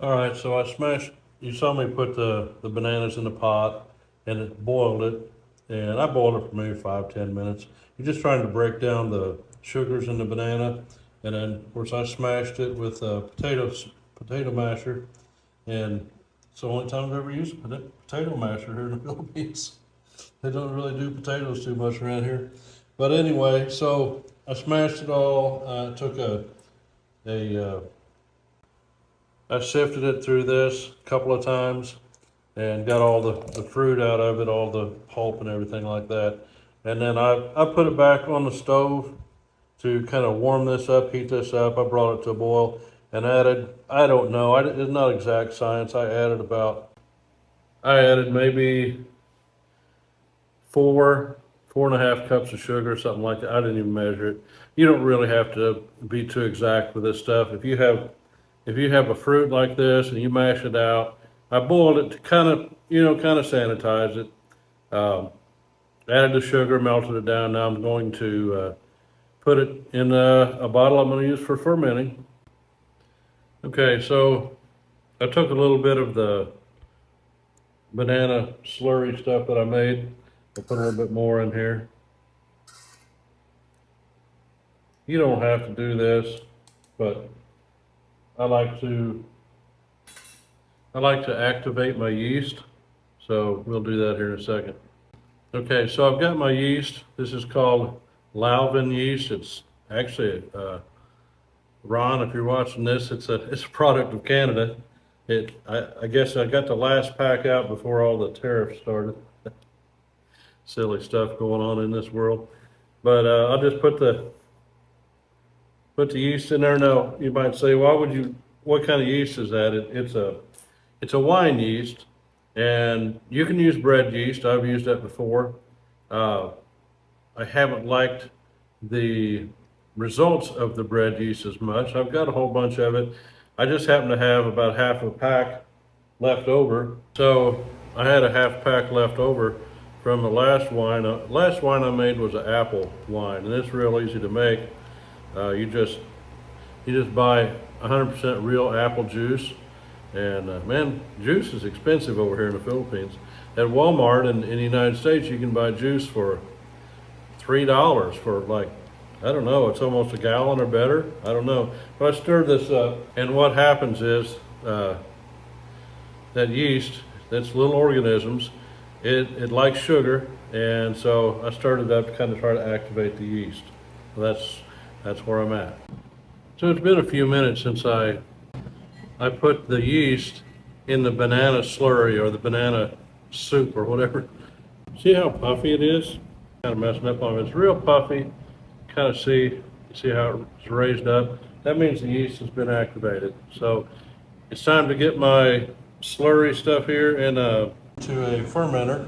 All right, so I smashed, you saw me put the bananas in the pot and it boiled it. And I boiled it for maybe 5, 10 minutes. You're just trying to break down the sugars in the banana. And then, of course, I smashed it with a potato masher. And it's the only time I've ever used a potato masher here in the Philippines. They don't really do potatoes too much around here. But anyway, so I smashed it all. Took a I sifted it through this a couple of times and got all the fruit out of it, all the pulp and everything like that. And then I put it back on the stove to kind of warm this up, heat this up. I brought it to a boil and added, I don't know, it's not exact science. I added maybe four and a half cups of sugar, something like that. I didn't even measure it. You don't really have to be too exact with this stuff. If you have a fruit like this and you mash it out, I boiled it to kind of, kind of sanitize it. Added the sugar, melted it down. Now I'm going to put it in a bottle I'm going to use for fermenting. Okay, so I took a little bit of the banana slurry stuff that I made. I put a little bit more in here. You don't have to do this, but I like to activate my yeast, so we'll do that here in a second. Okay, so I've got my yeast. This is called Lalvin yeast. It's actually, Ron, if you're watching this, it's a product of Canada. I guess I got the last pack out before all the tariffs started. Silly stuff going on in this world. But I'll just put the yeast in there. Now, you might say, what kind of yeast is that? It's a wine yeast. And you can use bread yeast. I've used that before. I haven't liked the results of the bread yeast as much. I've got a whole bunch of it. I just happen to have about half a pack left over. So I had a half pack left over from the last wine. Last wine I made was an apple wine, and it's real easy to make. You just buy 100% real apple juice. And man, juice is expensive over here in the Philippines. At Walmart in the United States, you can buy juice for $3 for like, I don't know, it's almost a gallon or better. I don't know. But I stir this up, and what happens is that yeast, that's little organisms, it likes sugar, and so I stirred it up to kind of try to activate the yeast. That's where I'm at. So it's been a few minutes since I put the yeast in the banana slurry or the banana soup or whatever. See how puffy it is? Kind of messing up on it. It's real puffy. Kind of see how it's raised up. That means the yeast has been activated. So it's time to get my slurry stuff here to a fermenter,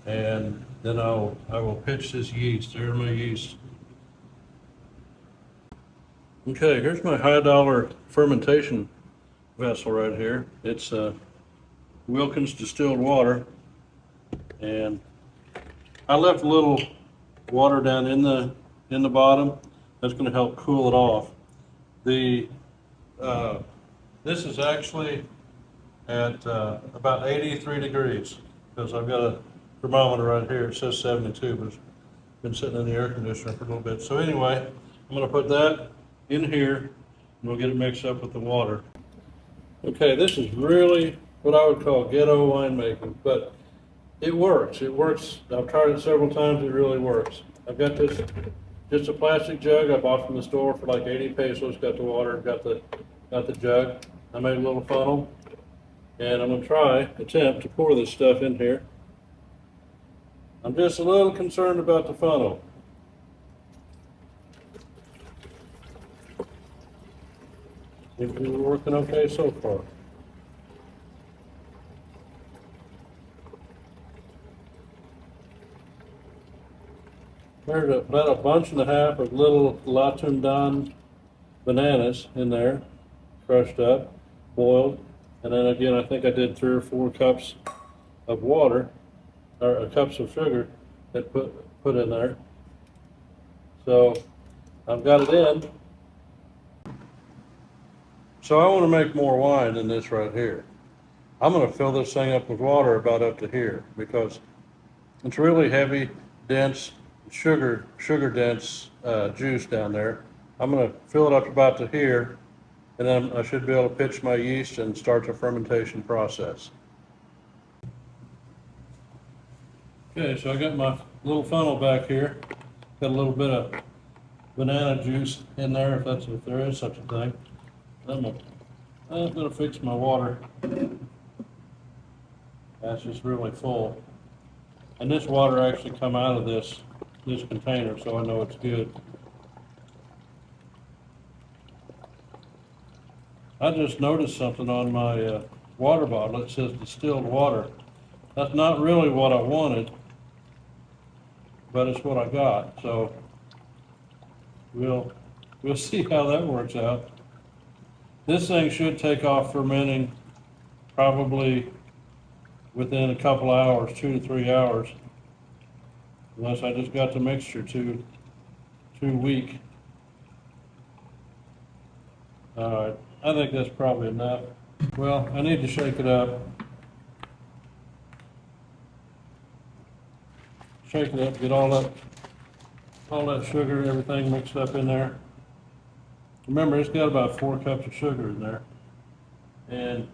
and then I will pitch this yeast. There's my yeast. Okay, here's my high dollar fermentation vessel right here. It's Wilkins distilled water, and I left a little water down in the bottom. That's going to help cool it off. This is actually at about 83 degrees because I've got a thermometer right here. It says 72, but it's been sitting in the air conditioner for a little bit. So anyway, I'm going to put that in here, and we'll get it mixed up with the water. Okay, this is really what I would call ghetto winemaking, but it works. It works. I've tried it several times. It really works. I've got this, just a plastic jug I bought from the store for like 80 pesos. Got the water, got the jug. I made a little funnel, and I'm gonna attempt to pour this stuff in here. I'm just a little concerned about the funnel. Seems to be working okay so far. There's about a bunch and a half of little Latundan bananas in there, crushed up, boiled, and then again I think I did 3 or 4 cups of water, or cups of sugar that put in there. So I've got it in. So I want to make more wine than this right here. I'm going to fill this thing up with water about up to here because it's really heavy, dense, sugar dense juice down there. I'm going to fill it up about to here, and then I should be able to pitch my yeast and start the fermentation process. Okay, so I got my little funnel back here. Got a little bit of banana juice in there, if there is such a thing. I'm gonna fix my water. That's just really full. And this water actually come out of this container, so I know it's good. I just noticed something on my water bottle. It says distilled water. That's not really what I wanted, but it's what I got. So we'll see how that works out. This thing should take off fermenting probably within a couple hours, 2 to 3 hours, unless I just got the mixture too weak. All right, I think that's probably enough. Well, I need to shake it up. Shake it up, get all that sugar, everything mixed up in there. Remember, it's got about 4 cups of sugar in there. And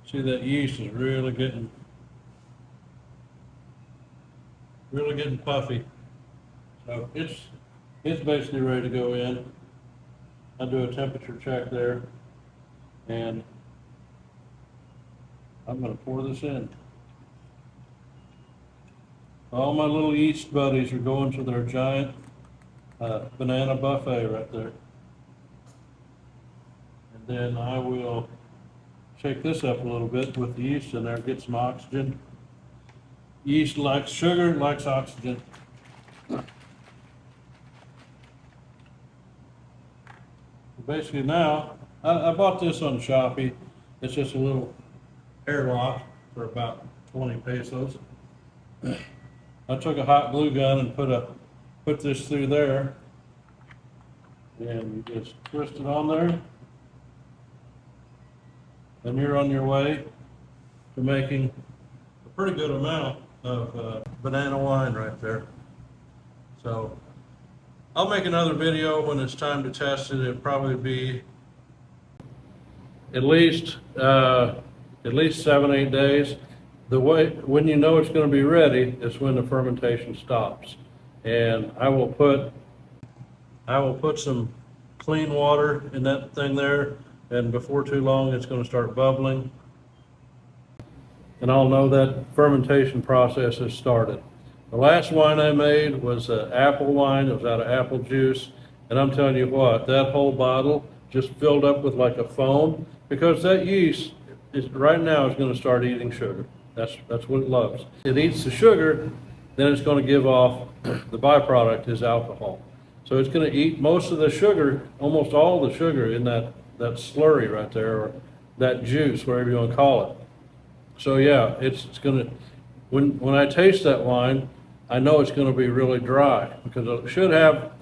see, that yeast is really getting puffy. So it's basically ready to go in. I do a temperature check there, and I'm going to pour this in. All my little yeast buddies are going to their giant banana buffet right there. And then I will shake this up a little bit with the yeast in there, get some oxygen. Yeast likes sugar, likes oxygen. Basically now, I bought this on Shopee. It's just a little airlock for about 20 pesos. I took a hot glue gun and put this through there, and you just twist it on there, and you're on your way to making a pretty good amount of banana wine right there. So I'll make another video when it's time to test it. It'll probably be at least 7-8 days. When you know it's going to be ready is when the fermentation stops. And I will put some clean water in that thing there, and before too long it's going to start bubbling. And I'll know that fermentation process has started. The last wine I made was apple wine. It was out of apple juice. And I'm telling you what, that whole bottle just filled up with like a foam, because that yeast right now is going to start eating sugar. That's what it loves. It eats the sugar, then it's going to give off, the byproduct is alcohol. So it's going to eat most of the sugar, almost all the sugar in that slurry right there, or that juice, whatever you want to call it. So yeah, it's going to, when I taste that wine, I know it's going to be really dry, because it should have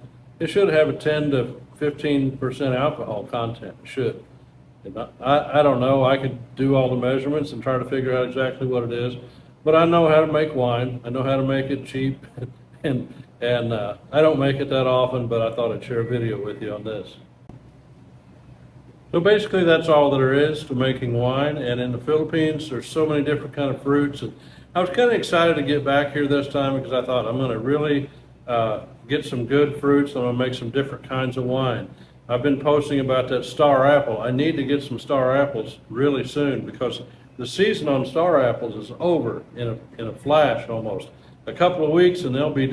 a 10 to 15% alcohol content. It should. I don't know. I could do all the measurements and try to figure out exactly what it is, but I know how to make wine. I know how to make it cheap, and I don't make it that often, but I thought I'd share a video with you on this. So basically that's all there is to making wine. And in the Philippines, there's so many different kind of fruits. And I was kind of excited to get back here this time, because I thought I'm going to really get some good fruits. I'm going to make some different kinds of wine. I've been posting about that star apple. I need to get some star apples really soon, because the season on star apples is over in a flash almost. A couple of weeks and they'll be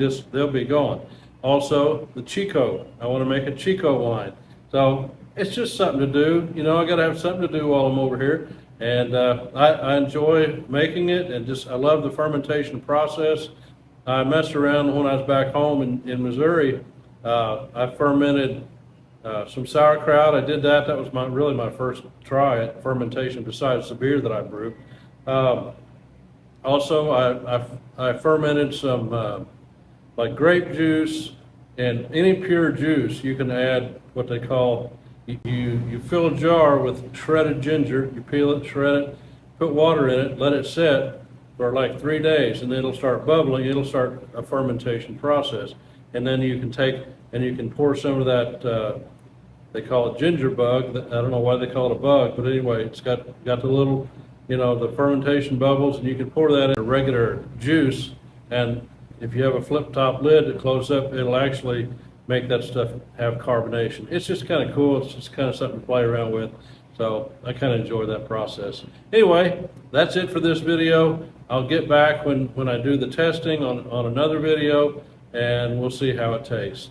gone. Also, the Chico. I want to make a Chico wine. So it's just something to do. You know, I got to have something to do while I'm over here. And I enjoy making it, and I love the fermentation process. I messed around when I was back home in Missouri. I fermented some sauerkraut. I did that. That was really my first try at fermentation besides the beer that I brewed. Also, I fermented some like grape juice, and any pure juice you can add what they call, you fill a jar with shredded ginger, you peel it, shred it, put water in it, let it sit for like 3 days, and then it'll start bubbling, it'll start a fermentation process. And then you can take, and you can pour some of that, they call it ginger bug, I don't know why they call it a bug, but anyway, it's got the little, the fermentation bubbles, and you can pour that in a regular juice, and if you have a flip top lid that closes up, it'll actually make that stuff have carbonation. It's just kind of cool. It's just kind of something to play around with. So I kind of enjoy that process. Anyway, that's it for this video. I'll get back when I do the testing on another video, and we'll see how it tastes.